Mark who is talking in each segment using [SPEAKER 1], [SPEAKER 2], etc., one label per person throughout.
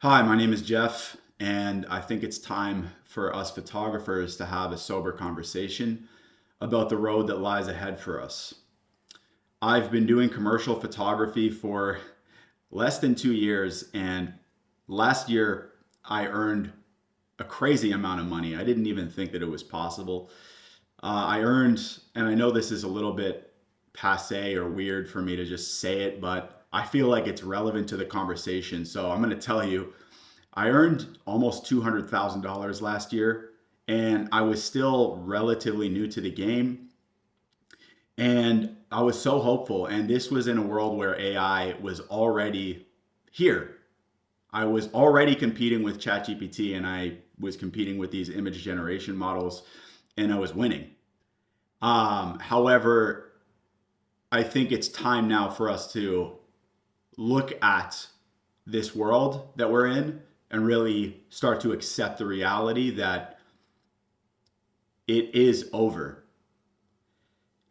[SPEAKER 1] Hi, my name is Jeff, and I think it's time for us photographers to have a sober conversation about the road that lies ahead for us. I've been doing commercial photography for less than 2 years, and last year I earned a crazy amount of money. I didn't even think that it was possible. I earned, and I know this is a little bit passe or weird for me to just say it, but I feel like it's relevant to the conversation. So I'm going to tell you I earned almost $200,000 last year, and I was still relatively new to the game. And I was so hopeful. And this was in a world where AI was already here. I was already competing with ChatGPT, and I was competing with these image generation models, and I was winning. However, I think it's time now for us to look at this world that we're in and really start to accept the reality that it is over.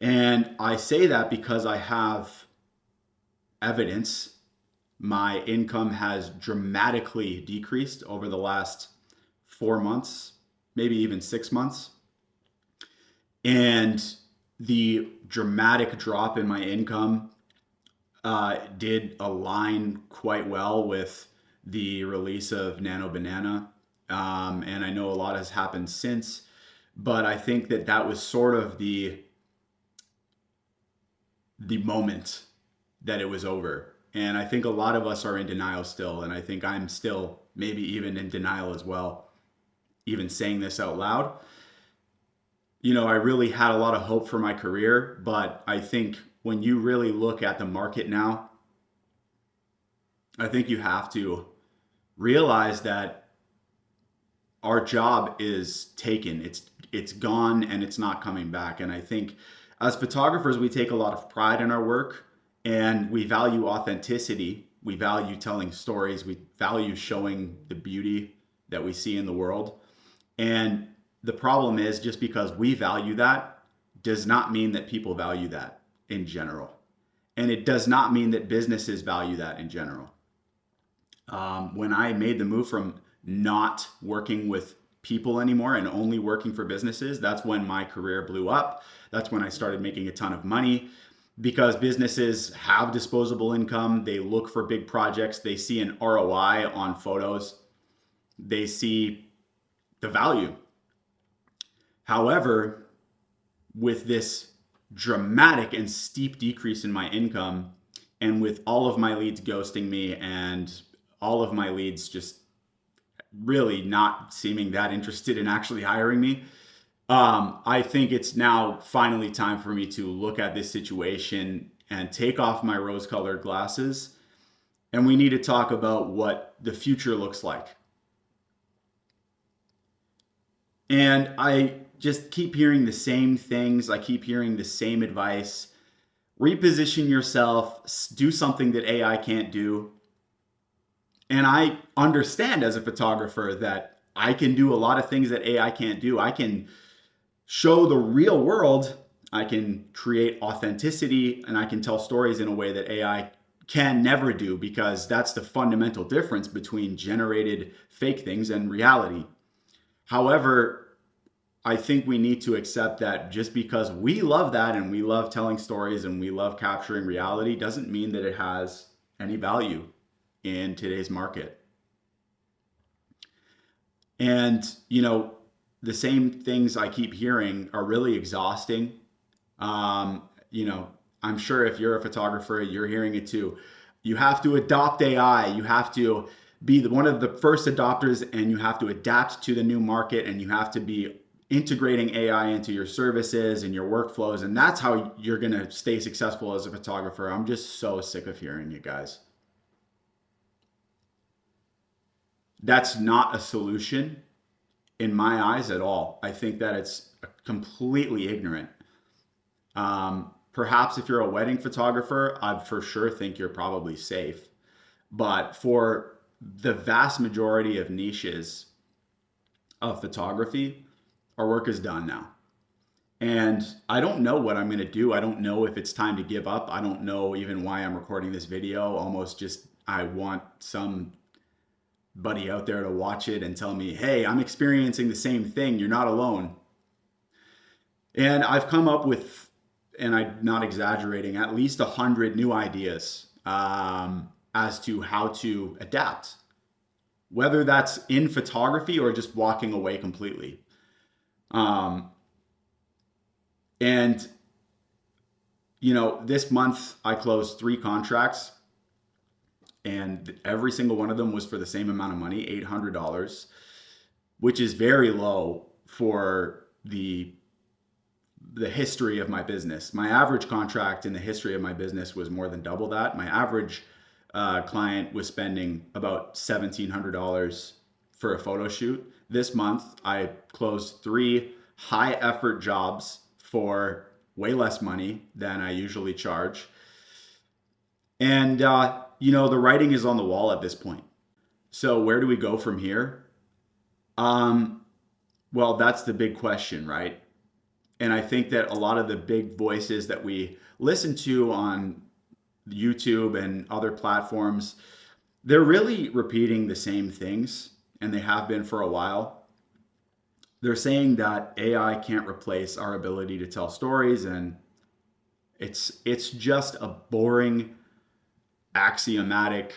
[SPEAKER 1] And I say that because I have evidence. My income has dramatically decreased over the last 4 months, maybe even 6 months. And the dramatic drop in my income did align quite well with the release of Nano Banana. And I know a lot has happened since, but I think that that was sort of the moment that it was over. And I think a lot of us are in denial still. And I think I'm still maybe even in denial as well, even saying this out loud. I really had a lot of hope for my career, but I think when you really look at the market now, I think you have to realize that our job is taken. It's gone and it's not coming back. And I think as photographers, we take a lot of pride in our work and we value authenticity. We value telling stories. We value showing the beauty that we see in the world. And the problem is just because we value that does not mean that people value that in general. And it does not mean that businesses value that in general. When I made the move from not working with people anymore and only working for businesses, that's when my career blew up. That's when I started making a ton of money because businesses have disposable income. They look for big projects. They see an ROI on photos. They see the value. However, with this dramatic and steep decrease in my income, and with all of my leads ghosting me and all of my leads just really not seeming that interested in actually hiring me, I think it's now finally time for me to look at this situation and take off my rose colored glasses. And we need to talk about what the future looks like. And I just keep hearing the same things. I keep hearing the same advice. Reposition yourself, do something that AI can't do. And I understand as a photographer that I can do a lot of things that AI can't do. I can show the real world, I can create authenticity, and I can tell stories in a way that AI can never do because that's the fundamental difference between generated fake things and reality. However, I think we need to accept that just because we love that and we love telling stories and we love capturing reality doesn't mean that it has any value in today's market. And, the same things I keep hearing are really exhausting. Um, you know, I'm sure if you're a photographer, you're hearing it too. You have to adopt AI. You have to be one of the first adopters and you have to adapt to the new market and you have to be integrating AI into your services and your workflows. And that's how you're going to stay successful as a photographer. I'm just so sick of hearing you guys. That's not a solution in my eyes at all. I think that it's completely ignorant. Perhaps if you're a wedding photographer, I for sure think you're probably safe. But for the vast majority of niches of photography, our work is done now. And I don't know what I'm going to do. I don't know if it's time to give up. I don't know even why I'm recording this video. Almost just, I want some anybody out there to watch it and tell me, hey, I'm experiencing the same thing. You're not alone. And I've come up with, and I'm not exaggerating, at least 100 new ideas as to how to adapt, whether that's in photography or just walking away completely. And, this month I closed 3 contracts, and every single one of them was for the same amount of money, $800, which is very low for the history of my business. My average contract in the history of my business was more than double that. My average client was spending about $1,700 for a photo shoot. This month, I closed 3 high effort jobs for way less money than I usually charge. And, the writing is on the wall at this point. So where do we go from here? Well, that's the big question, right? And I think that a lot of the big voices that we listen to on YouTube and other platforms, they're really repeating the same things, and they have been for a while. They're saying that AI can't replace our ability to tell stories, and it's just a boring, axiomatic,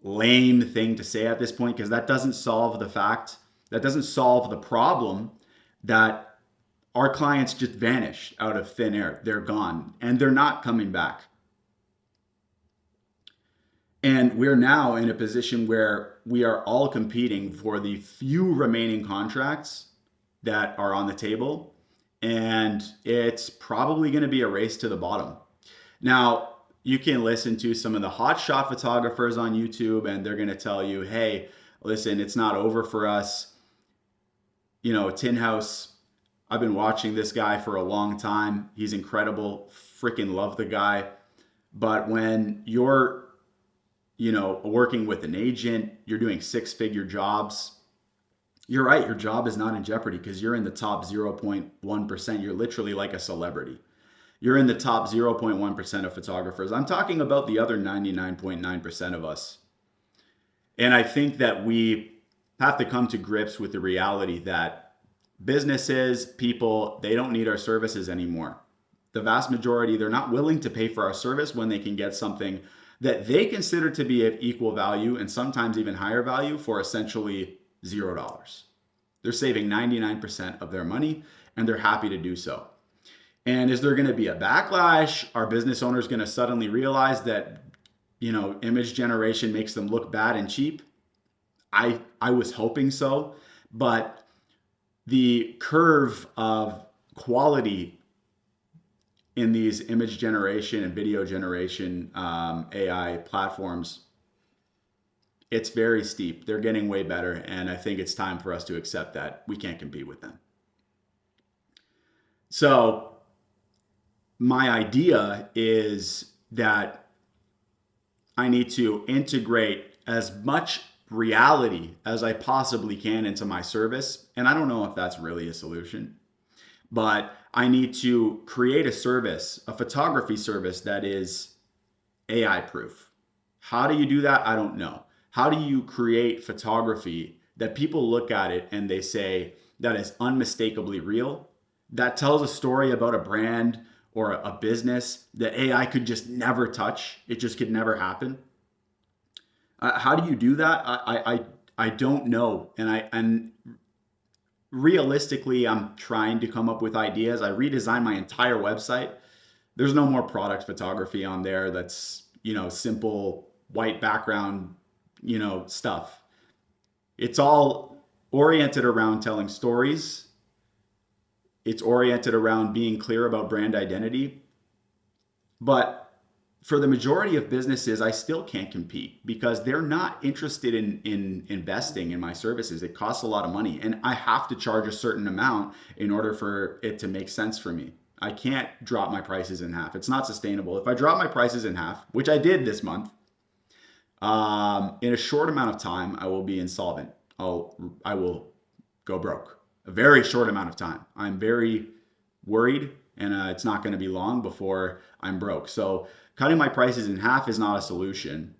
[SPEAKER 1] lame thing to say at this point, because that doesn't solve the problem that our clients just vanish out of thin air. They're gone, and they're not coming back. And we're now in a position where we are all competing for the few remaining contracts that are on the table. And it's probably going to be a race to the bottom. Now, you can listen to some of the hotshot photographers on YouTube, and they're going to tell you, hey, listen, it's not over for us. Tin House, I've been watching this guy for a long time. He's incredible. Freaking love the guy. But when you're, working with an agent, you're doing 6-figure jobs, you're right, your job is not in jeopardy because you're in the top 0.1%. You're literally like a celebrity. You're in the top 0.1% of photographers. I'm talking about the other 99.9% of us. And I think that we have to come to grips with the reality that businesses, people, they don't need our services anymore. The vast majority, they're not willing to pay for our service when they can get something that they consider to be of equal value and sometimes even higher value for essentially $0. They're saving 99% of their money, and they're happy to do so. And is there going to be a backlash? Are business owners going to suddenly realize that, image generation makes them look bad and cheap? I was hoping so, but the curve of quality in these image generation and video generation AI platforms, it's very steep. They're getting way better, and I think it's time for us to accept that we can't compete with them. So my idea is that I need to integrate as much reality as I possibly can into my service. And I don't know if that's really a solution, but I need to create a service, a photography service that is AI proof. How do you do that? I don't know. How do you create photography that people look at it and they say that is unmistakably real, that tells a story about a brand or a business that AI could just never touch? It just could never happen. How do you do that? I don't know. And realistically, I'm trying to come up with ideas. I redesigned my entire website. There's no more product photography on there. That's, simple white background, stuff. It's all oriented around telling stories. It's oriented around being clear about brand identity. But for the majority of businesses, I still can't compete because they're not interested in investing in my services. It costs a lot of money, and I have to charge a certain amount in order for it to make sense for me. I can't drop my prices in half. It's not sustainable. If I drop my prices in half, which I did this month, in a short amount of time, I will be insolvent. I will go broke. A very short amount of time. I'm very worried, and it's not going to be long before I'm broke. So cutting my prices in half is not a solution.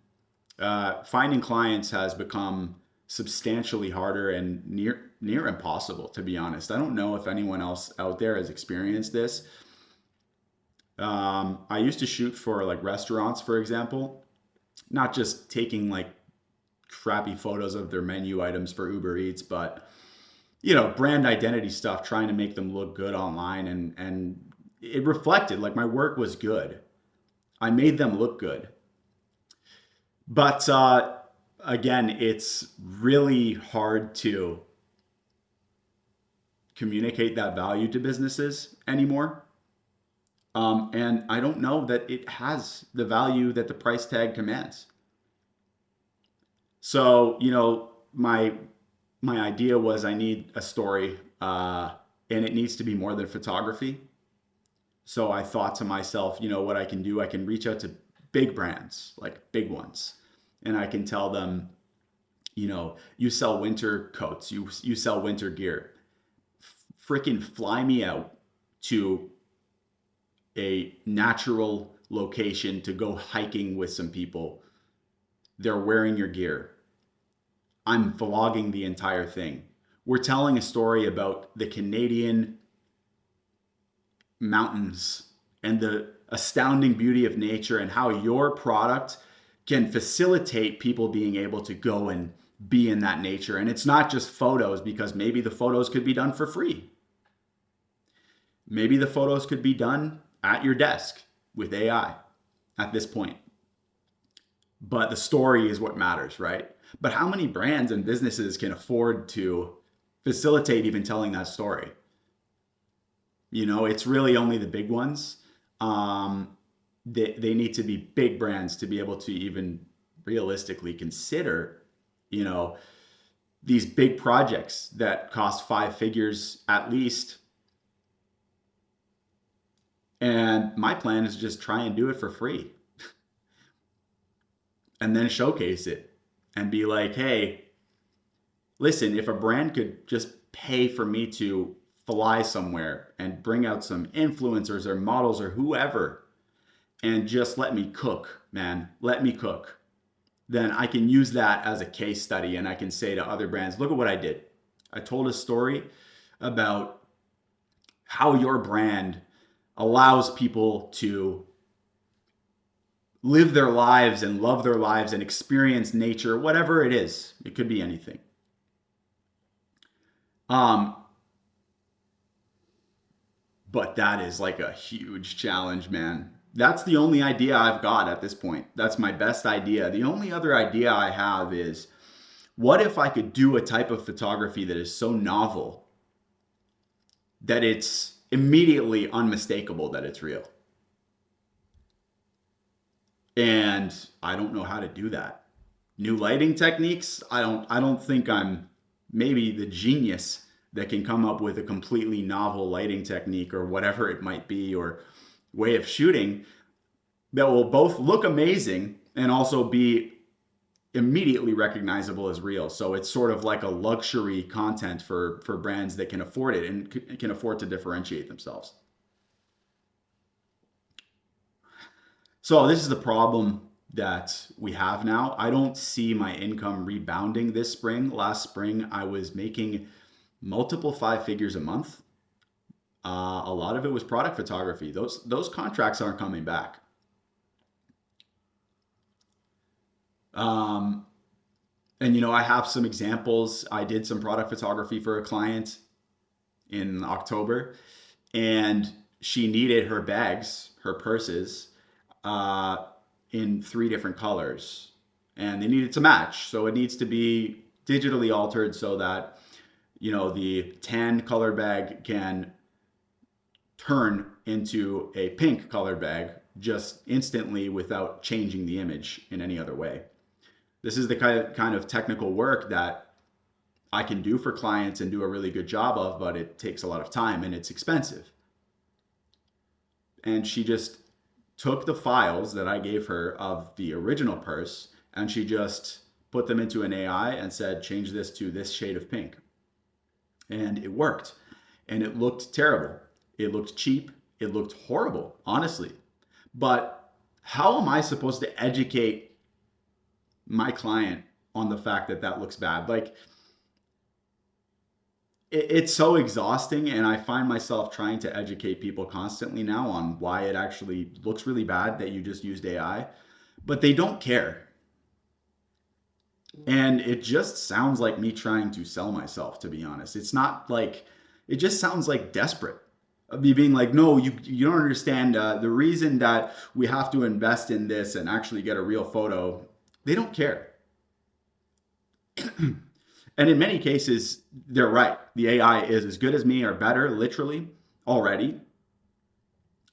[SPEAKER 1] Finding clients has become substantially harder and near impossible, to be honest. I don't know if anyone else out there has experienced this. I used to shoot for like restaurants, for example, not just taking like crappy photos of their menu items for Uber Eats, but brand identity stuff, trying to make them look good online, and it reflected like my work was good. I made them look good. But again, it's really hard to communicate that value to businesses anymore. And I don't know that it has the value that the price tag commands. So, my idea was I need a story, and it needs to be more than photography. So I thought to myself, what I can do, I can reach out to big brands, like big ones, and I can tell them, you sell winter coats, you sell winter gear. Freaking fly me out to a natural location to go hiking with some people. They're wearing your gear. I'm vlogging the entire thing. We're telling a story about the Canadian mountains and the astounding beauty of nature, and how your product can facilitate people being able to go and be in that nature. And it's not just photos, because maybe the photos could be done for free. Maybe the photos could be done at your desk with AI at this point. But the story is what matters, right? But how many brands and businesses can afford to facilitate even telling that story? It's really only the big ones. They need to be big brands to be able to even realistically consider, these big projects that cost 5 figures at least. And my plan is just try and do it for free and then showcase it and be like, hey, listen, if a brand could just pay for me to fly somewhere and bring out some influencers or models or whoever and just let me cook, man, let me cook, then I can use that as a case study, and I can say to other brands, look at what I did. I told a story about how your brand allows people to live their lives and love their lives and experience nature, whatever it is. It could be anything. But that is like a huge challenge, man. That's the only idea I've got at this point. That's my best idea. The only other idea I have is, what if I could do a type of photography that is so novel that it's immediately unmistakable that it's real? And I don't know how to do that. New lighting techniques, I don't think I'm maybe the genius that can come up with a completely novel lighting technique or whatever it might be, or way of shooting that will both look amazing and also be immediately recognizable as real. So it's sort of like a luxury content for brands that can afford it and can afford to differentiate themselves. So this is the problem that we have now. I don't see my income rebounding this spring. Last spring, I was making multiple 5 figures a month. A lot of it was product photography. Those contracts aren't coming back. And I have some examples. I did some product photography for a client in October, and she needed her bags, her purses, in 3 different colors, and they needed to match. So it needs to be digitally altered so that the tan colored bag can turn into a pink colored bag just instantly without changing the image in any other way. This is the kind of technical work that I can do for clients and do a really good job of, but it takes a lot of time and it's expensive. And she just took the files that I gave her of the original purse, and she just put them into an AI and said, change this to this shade of pink. And it worked. And it looked terrible. It looked cheap. It looked horrible, honestly. But how am I supposed to educate my client on the fact that that looks bad. Like it's so exhausting, and I find myself trying to educate people constantly now on why it actually looks really bad that you just used AI, but they don't care. And it just sounds like me trying to sell myself, to be honest. It's not like, it just sounds like desperate. Of me being like, no, you don't understand. The reason that we have to invest in this and actually get a real photo, they don't care. And in many cases, they're right. The AI is as good as me or better, literally, already,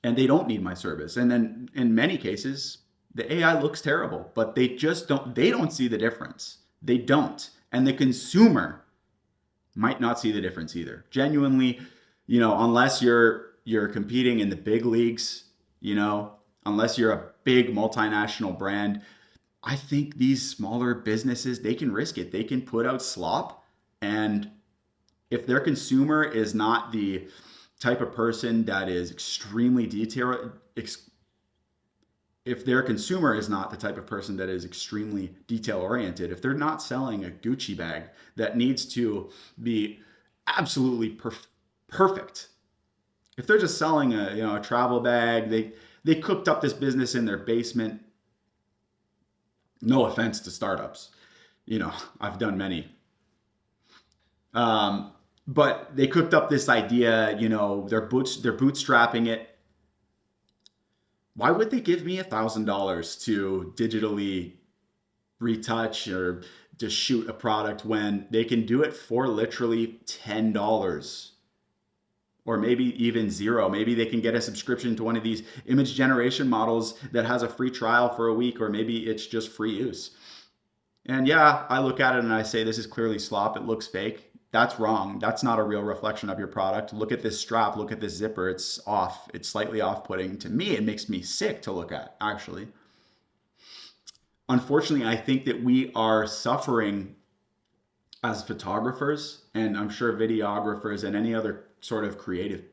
[SPEAKER 1] and they don't need my service. And then in many cases, the AI looks terrible, but they don't see the difference. They don't. And the consumer might not see the difference either. Genuinely, unless you're competing in the big leagues, unless you're a big multinational brand, I think these smaller businesses, they can risk it. They can put out slop, and if their consumer is not the type of person that is extremely detailed, if their consumer is not the type of person that is extremely detail oriented, if they're not selling a Gucci bag that needs to be absolutely perfect, if they're just selling a travel bag, they cooked up this business in their basement. No offense to startups, I've done many, but they cooked up this idea. They're bootstrapping it. Why would they give me $1,000 to digitally retouch or to shoot a product when they can do it for literally $10 or maybe even zero? Maybe they can get a subscription to one of these image generation models that has a free trial for a week, or maybe it's just free use. And yeah, I look at it and I say, this is clearly slop. It looks fake. That's wrong. That's not a real reflection of your product. Look at this strap. Look at this zipper. It's off. It's slightly off-putting. To me, it makes me sick to look at, actually. Unfortunately, I think that we are suffering as photographers, and I'm sure videographers and any other sort of creative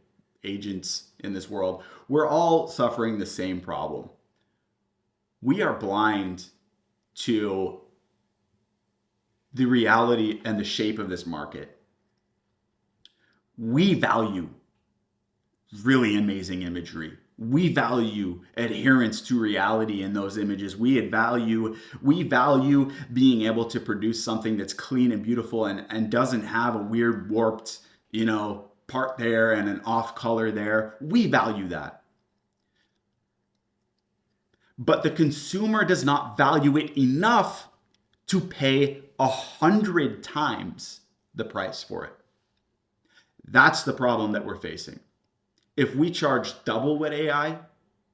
[SPEAKER 1] agents in this world, we're all suffering the same problem. We are blind to the reality and the shape of this market. We value really amazing imagery. We value adherence to reality in those images. We value being able to produce something that's clean and beautiful and doesn't have a weird warped, part there and an off color there. We value that. But the consumer does not value it enough to pay 100 times the price for it. That's the problem that we're facing. If we charge double what AI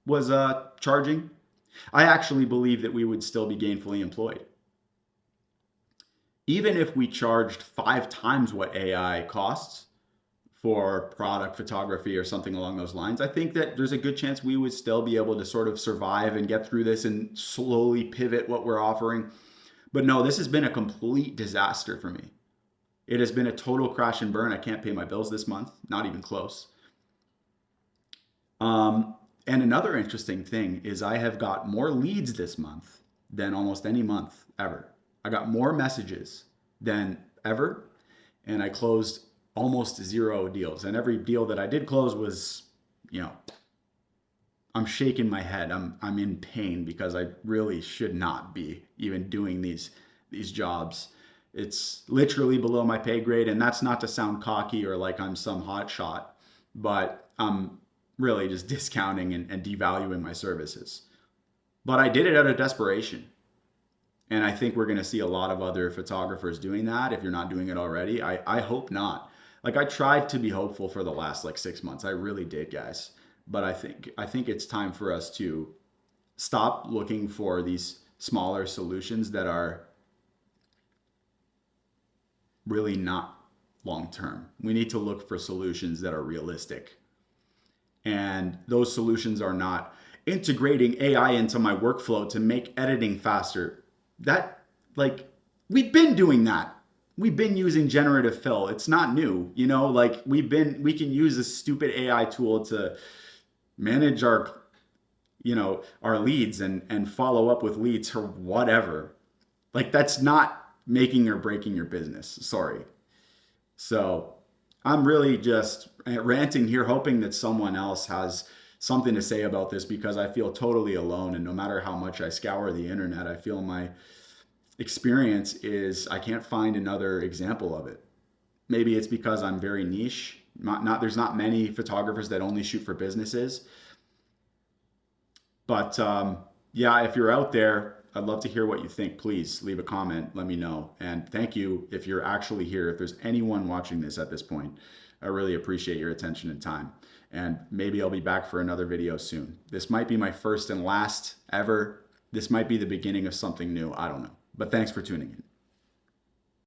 [SPEAKER 1] was charging, I actually believe that we would still be gainfully employed. Even if we charged 5 times what AI costs for product photography or something along those lines, I think that there's a good chance we would still be able to sort of survive and get through this and slowly pivot what we're offering. But no, this has been a complete disaster for me. It has been a total crash and burn. I can't pay my bills this month, not even close. And another interesting thing is I have got more leads this month than almost any month ever. I got more messages than ever, and I closed almost 0 deals. And every deal that I did close was, I'm shaking my head. I'm in pain because I really should not be even doing these jobs. It's literally below my pay grade, and that's not to sound cocky or like I'm some hot shot, but I'm really just discounting and devaluing my services. But I did it out of desperation. And I think we're going to see a lot of other photographers doing that if you're not doing it already. I hope not. Like, I tried to be hopeful for the last 6 months. I really did, guys. But I think it's time for us to stop looking for these smaller solutions that are really not long term. We need to look for solutions that are realistic. And those solutions are not integrating AI into my workflow to make editing faster. We've been doing that. We've been using generative fill. It's not new, we can use a stupid AI tool to manage our leads and follow up with leads or whatever. Like, that's not making or breaking your business. Sorry. So I'm really just ranting here, hoping that someone else has something to say about this, because I feel totally alone. And no matter how much I scour the internet, I feel my experience is I can't find another example of it. Maybe it's because I'm very niche. There's not many photographers that only shoot for businesses. But yeah, if you're out there, I'd love to hear what you think. Please leave a comment, let me know. And thank you if you're actually here. If there's anyone watching this at this point, I really appreciate your attention and time. And maybe I'll be back for another video soon. This might be my first and last ever. This might be the beginning of something new. I don't know. But thanks for tuning in.